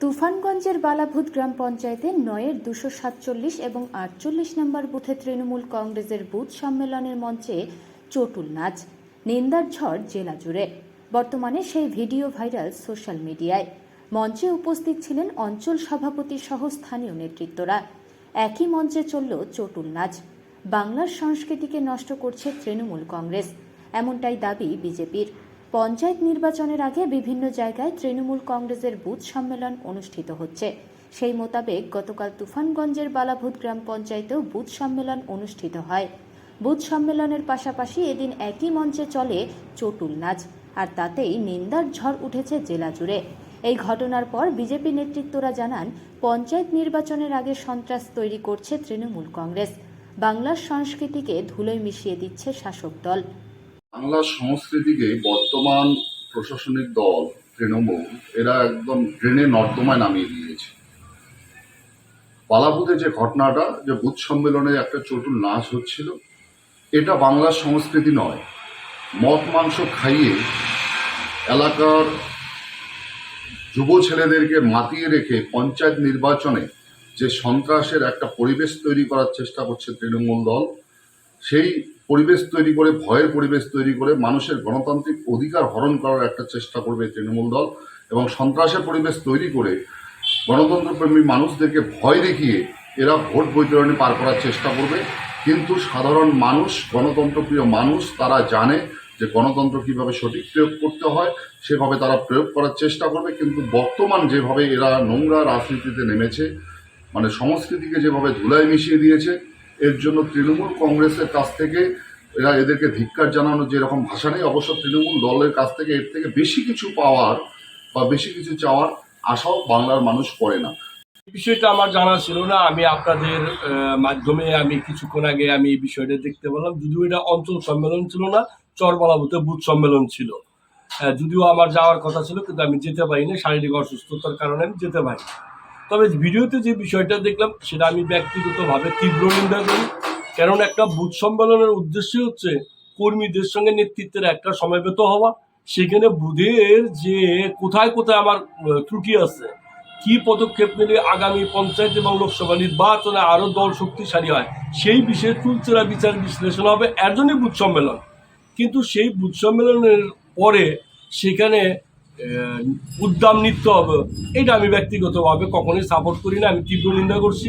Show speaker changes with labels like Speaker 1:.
Speaker 1: তুফানগঞ্জের বালাভূত গ্রাম পঞ্চায়েতের ৯-এর ২৪৭ এবং ৪৮ নম্বর বুথে তৃণমূল কংগ্রেসের বুথ সম্মেলনের মঞ্চে চটুল নাচ, নিন্দার ঝড় জেলা জুড়ে। বর্তমানে সেই ভিডিও ভাইরাল সোশ্যাল মিডিয়ায়। মঞ্চে উপস্থিত ছিলেন অঞ্চল সভাপতি সহ স্থানীয় নেতৃত্বরা। একই মঞ্চে চলল চটুল নাচ। বাংলার সংস্কৃতিকে নষ্ট করছে তৃণমূল কংগ্রেস, এমনটাই দাবি বিজেপির। পঞ্চায়েত নির্বাচনের আগে বিভিন্ন জায়গায় তৃণমূল কংগ্রেসের বুথ সম্মেলন অনুষ্ঠিত হচ্ছে। সেই মোতাবেক গতকাল তুফানগঞ্জের বালাভূত গ্রাম পঞ্চায়েতেও বুথ সম্মেলন অনুষ্ঠিত হয়। বুথ সম্মেলনের পাশাপাশি এদিন একই মঞ্চে চলে চটুল নাচ, আর তাতেই নিন্দার ঝড় উঠেছে জেলা জুড়ে। এই ঘটনার পর বিজেপি নেতৃত্বরা জানান, পঞ্চায়েত নির্বাচনের আগে সন্ত্রাস তৈরি করছে তৃণমূল কংগ্রেস। বাংলার সংস্কৃতিকে ধুলোয় মিশিয়ে দিচ্ছে শাসক দল।
Speaker 2: বাংলার সংস্কৃতিকে বর্তমান প্রশাসনিক দল তৃণমূল এরা একদম ড্রেনে নর্দমায় নামিয়ে দিয়েছে। বালাভূতে যে ঘটনাটা, যে বুথ সম্মেলনে একটা চটুল নাচ হচ্ছিল, এটা বাংলার সংস্কৃতি নয়। মদ মাংস খাইয়ে এলাকার যুব ছেলেদেরকে মাতিয়ে রেখে পঞ্চায়েত নির্বাচনে যে সন্ত্রাসের একটা পরিবেশ তৈরি করার চেষ্টা করছে তৃণমূল দল, সেই পরিবেশ তৈরি করে, ভয়ের পরিবেশ তৈরি করে মানুষের গণতান্ত্রিক অধিকার হরণ করার একটা চেষ্টা করবে তৃণমূল দল, এবং সন্ত্রাসের পরিবেশ তৈরি করে গণতন্ত্রপ্রেমী মানুষদেরকে ভয় দেখিয়ে এরা ভোট বৈতরণী পার করার চেষ্টা করবে। কিন্তু সাধারণ মানুষ, গণতন্ত্রপ্রিয় মানুষ, তারা জানে যে গণতন্ত্র কীভাবে সঠিক প্রয়োগ করতে হয়, সেভাবে তারা প্রয়োগ করার চেষ্টা করবে। কিন্তু বর্তমান যেভাবে এরা নোংরা রাজনীতিতে নেমেছে, মানে সংস্কৃতিকে যেভাবে ধুলায় মিশিয়ে দিয়েছে, এর জন্য তৃণমূল কংগ্রেসের কাছ থেকে এদেরকে ধিক্কার জানানোর যেরকম ভাষা নেই, অবশ্য তৃণমূল দলের কাছ থেকে এর থেকে বেশি কিছু পাওয়ার বা বেশি কিছু চাওয়ার আশাও বাংলার মানুষ করে না।
Speaker 3: বিষয়টা আমার জানা ছিল না। আমি আপনাদের মাধ্যমে আমি কিছুক্ষণ আগে আমি এই বিষয়টা দেখতে পেলাম। যদিও এটা অঞ্চল সম্মেলন ছিল না, চরবালাভূতে বুথ সম্মেলন ছিল। যদিও আমার যাওয়ার কথা ছিল, কিন্তু আমি যেতে পারিনি, শারীরিক অসুস্থতার কারণে আমি যেতে পারিনি। তবে ভিডিওতে যে বিষয়টা দেখলাম, সেটা আমি ব্যক্তিগতভাবে তীব্র নিন্দা করি। কারণ একটা বুথ সম্মেলনের উদ্দেশ্য হচ্ছে কর্মীদের সঙ্গে নেতৃত্বের একটা সমবেত হওয়া। সেখানে বুথের যে কোথায় কোথায় আমার ত্রুটি আছে, কি পদক্ষেপ নিলে আগামী পঞ্চায়েত এবং লোকসভা নির্বাচনে আরও দল শক্তিশালী হয়, সেই বিষয়ে চুলচেরা বিচার বিশ্লেষণ হবে, এর জন্যই বুথ সম্মেলন। কিন্তু সেই বুথ সম্মেলনের পরে সেখানে উদ্দাম নৃত্য হবে, এটা আমি ব্যক্তিগতভাবে কখনোই সাপোর্ট করি না, আমি তীব্র নিন্দা করছি।